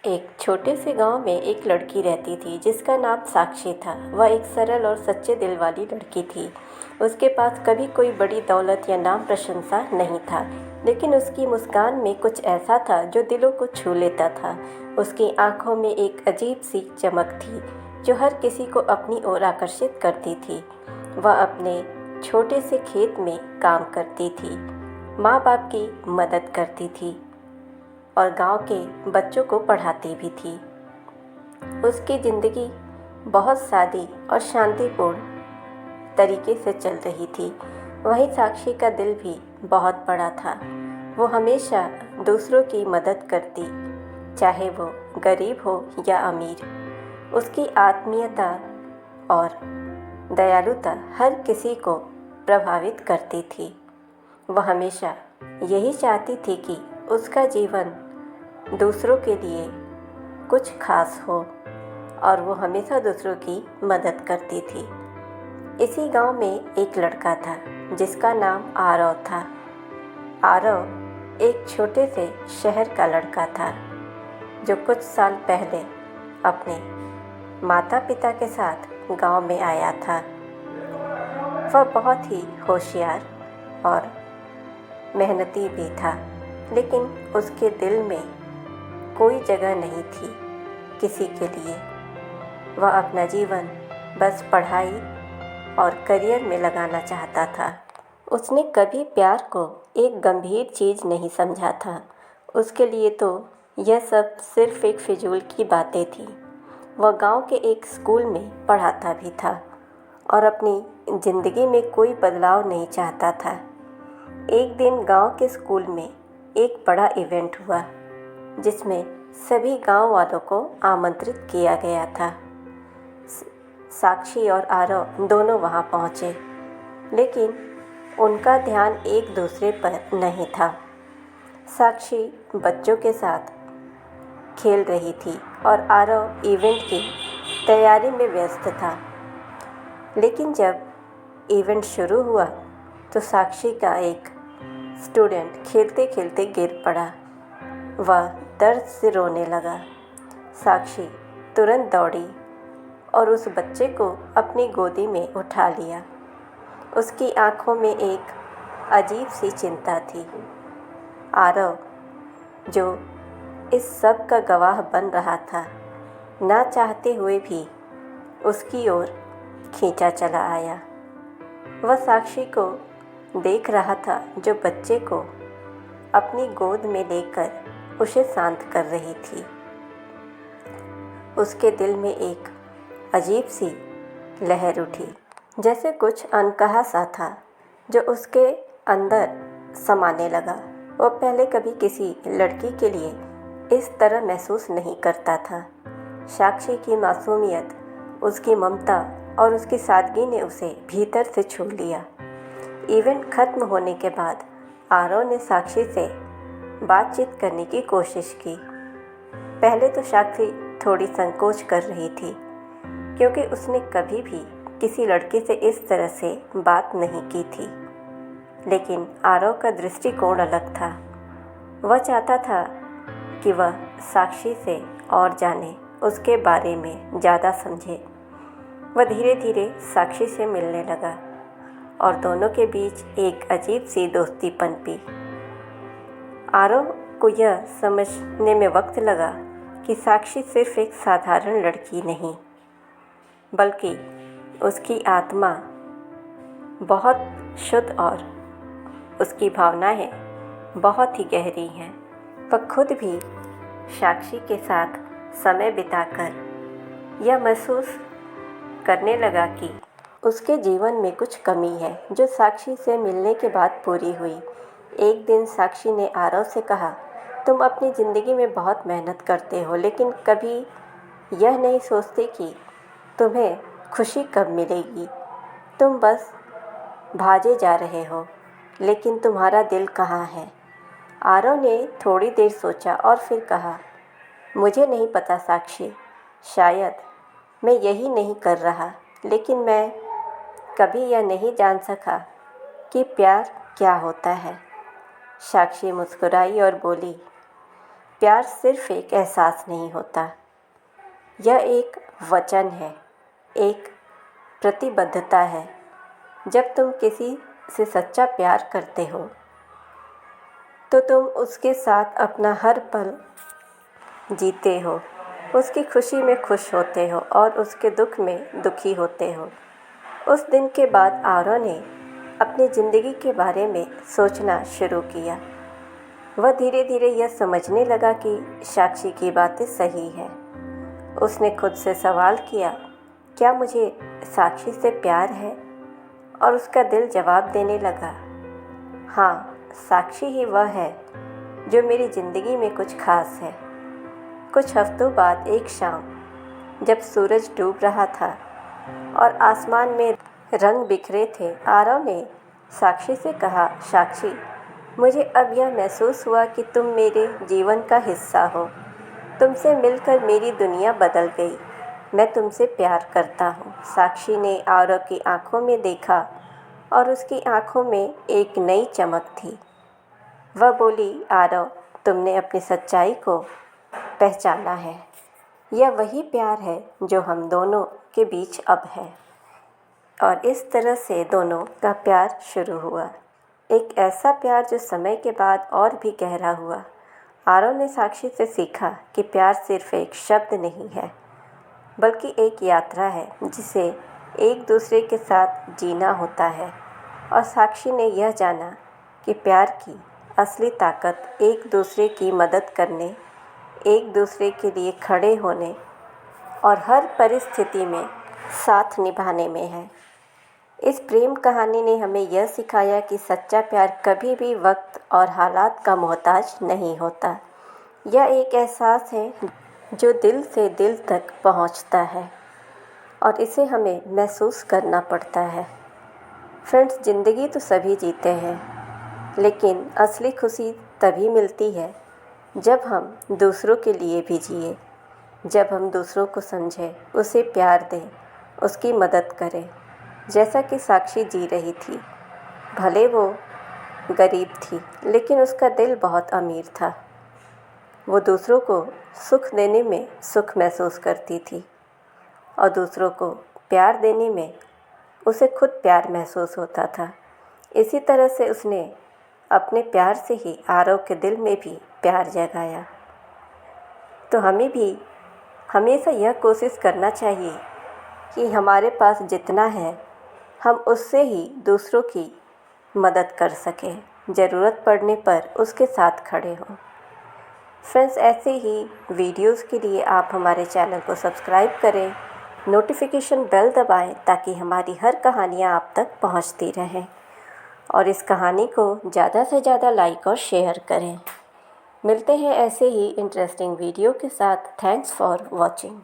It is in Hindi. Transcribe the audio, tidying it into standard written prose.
एक छोटे से गांव में एक लड़की रहती थी जिसका नाम साक्षी था। वह एक सरल और सच्चे दिल वाली लड़की थी। उसके पास कभी कोई बड़ी दौलत या नाम प्रशंसा नहीं था, लेकिन उसकी मुस्कान में कुछ ऐसा था जो दिलों को छू लेता था। उसकी आंखों में एक अजीब सी चमक थी जो हर किसी को अपनी ओर आकर्षित करती थी। वह अपने छोटे से खेत में काम करती थी, माँ बाप की मदद करती थी और गांव के बच्चों को पढ़ाती भी थी। उसकी ज़िंदगी बहुत सादी और शांतिपूर्ण तरीके से चल रही थी। वहीं साक्षी का दिल भी बहुत बड़ा था। वो हमेशा दूसरों की मदद करती, चाहे वो गरीब हो या अमीर। उसकी आत्मीयता और दयालुता हर किसी को प्रभावित करती थी। वह हमेशा यही चाहती थी कि उसका जीवन दूसरों के लिए कुछ खास हो और वो हमेशा दूसरों की मदद करती थी। इसी गांव में एक लड़का था जिसका नाम आरव था। आरव एक छोटे से शहर का लड़का था जो कुछ साल पहले अपने माता पिता के साथ गांव में आया था। वह बहुत ही होशियार और मेहनती भी था, लेकिन उसके दिल में कोई जगह नहीं थी किसी के लिए। वह अपना जीवन बस पढ़ाई और करियर में लगाना चाहता था। उसने कभी प्यार को एक गंभीर चीज़ नहीं समझा था। उसके लिए तो यह सब सिर्फ एक फिजूल की बातें थी। वह गांव के एक स्कूल में पढ़ाता भी था और अपनी ज़िंदगी में कोई बदलाव नहीं चाहता था। एक दिन गांव के स्कूल में एक बड़ा इवेंट हुआ जिसमें सभी गांव वालों को आमंत्रित किया गया था। साक्षी और आरव दोनों वहां पहुंचे, लेकिन उनका ध्यान एक दूसरे पर नहीं था। साक्षी बच्चों के साथ खेल रही थी और आरव इवेंट की तैयारी में व्यस्त था। लेकिन जब इवेंट शुरू हुआ तो साक्षी का एक स्टूडेंट खेलते खेलते गिर पड़ा। वह दर्द से रोने लगा। साक्षी तुरंत दौड़ी और उस बच्चे को अपनी गोदी में उठा लिया। उसकी आंखों में एक अजीब सी चिंता थी। आरव, जो इस सब का गवाह बन रहा था, ना चाहते हुए भी उसकी ओर खींचा चला आया। वह साक्षी को देख रहा था जो बच्चे को अपनी गोद में लेकर उसे शांत कर रही थी। उसके दिल में एक अजीब सी लहर उठी, जैसे कुछ अनकहा सा था जो उसके अंदर समाने लगा। वो पहले कभी किसी लड़की के लिए इस तरह महसूस नहीं करता था। साक्षी की मासूमियत, उसकी ममता और उसकी सादगी ने उसे भीतर से छू लिया। इवेंट खत्म होने के बाद आरव ने साक्षी से बातचीत करने की कोशिश की। पहले तो साक्षी थोड़ी संकोच कर रही थी, क्योंकि उसने कभी भी किसी लड़के से इस तरह से बात नहीं की थी। लेकिन आरव का दृष्टिकोण अलग था। वह चाहता था कि वह साक्षी से और जाने, उसके बारे में ज़्यादा समझे। वह धीरे धीरे साक्षी से मिलने लगा और दोनों के बीच एक अजीब सी दोस्ती पनपी। आरव को यह समझने में वक्त लगा कि साक्षी सिर्फ एक साधारण लड़की नहीं, बल्कि उसकी आत्मा बहुत शुद्ध और उसकी भावनाएं बहुत ही गहरी हैं। वह खुद भी साक्षी के साथ समय बिताकर यह महसूस करने लगा कि उसके जीवन में कुछ कमी है जो साक्षी से मिलने के बाद पूरी हुई। एक दिन साक्षी ने आरव से कहा, तुम अपनी ज़िंदगी में बहुत मेहनत करते हो, लेकिन कभी यह नहीं सोचते कि तुम्हें खुशी कब मिलेगी। तुम बस भागे जा रहे हो, लेकिन तुम्हारा दिल कहाँ है। आरव ने थोड़ी देर सोचा और फिर कहा, मुझे नहीं पता साक्षी, शायद मैं यही नहीं कर रहा, लेकिन मैं कभी यह नहीं जान सका कि प्यार क्या होता है। साक्षी मुस्कुराई और बोली, प्यार सिर्फ एक एहसास नहीं होता, यह एक वचन है, एक प्रतिबद्धता है। जब तुम किसी से सच्चा प्यार करते हो तो तुम उसके साथ अपना हर पल जीते हो, उसकी खुशी में खुश होते हो और उसके दुख में दुखी होते हो। उस दिन के बाद आरव ने अपनी ज़िंदगी के बारे में सोचना शुरू किया। वह धीरे धीरे यह समझने लगा कि साक्षी की बातें सही हैं। उसने खुद से सवाल किया, क्या मुझे साक्षी से प्यार है? और उसका दिल जवाब देने लगा, हाँ, साक्षी ही वह है जो मेरी ज़िंदगी में कुछ खास है। कुछ हफ्तों बाद एक शाम जब सूरज डूब रहा था और आसमान में रंग बिखरे थे, आरव ने साक्षी से कहा, साक्षी, मुझे अब यह महसूस हुआ कि तुम मेरे जीवन का हिस्सा हो। तुमसे मिलकर मेरी दुनिया बदल गई। मैं तुमसे प्यार करता हूँ। साक्षी ने आरव की आंखों में देखा और उसकी आंखों में एक नई चमक थी। वह बोली, आरव, तुमने अपनी सच्चाई को पहचाना है। यह वही प्यार है जो हम दोनों के बीच अब है। और इस तरह से दोनों का प्यार शुरू हुआ, एक ऐसा प्यार जो समय के बाद और भी गहरा हुआ। आरव ने साक्षी से सीखा कि प्यार सिर्फ एक शब्द नहीं है, बल्कि एक यात्रा है जिसे एक दूसरे के साथ जीना होता है। और साक्षी ने यह जाना कि प्यार की असली ताकत एक दूसरे की मदद करने, एक दूसरे के लिए खड़े होने और हर परिस्थिति में साथ निभाने में है। इस प्रेम कहानी ने हमें यह सिखाया कि सच्चा प्यार कभी भी वक्त और हालात का मोहताज नहीं होता। यह एक एहसास है जो दिल से दिल तक पहुंचता है और इसे हमें महसूस करना पड़ता है। फ्रेंड्स, ज़िंदगी तो सभी जीते हैं, लेकिन असली खुशी तभी मिलती है जब हम दूसरों के लिए भी जिए, जब हम दूसरों को समझें, उसे प्यार दें, उसकी मदद करें, जैसा कि साक्षी जी रही थी। भले वो गरीब थी, लेकिन उसका दिल बहुत अमीर था। वो दूसरों को सुख देने में सुख महसूस करती थी और दूसरों को प्यार देने में उसे खुद प्यार महसूस होता था। इसी तरह से उसने अपने प्यार से ही आरव के दिल में भी प्यार जगाया। तो हमें भी हमेशा यह कोशिश करना चाहिए कि हमारे पास जितना है हम उससे ही दूसरों की मदद कर सकें, ज़रूरत पड़ने पर उसके साथ खड़े हों। फ्रेंड्स, ऐसे ही वीडियोस के लिए आप हमारे चैनल को सब्सक्राइब करें, नोटिफिकेशन बेल दबाएं ताकि हमारी हर कहानियाँ आप तक पहुँचती रहें और इस कहानी को ज़्यादा से ज़्यादा लाइक और शेयर करें। मिलते हैं ऐसे ही इंटरेस्टिंग वीडियो के साथ। Thanks for watching.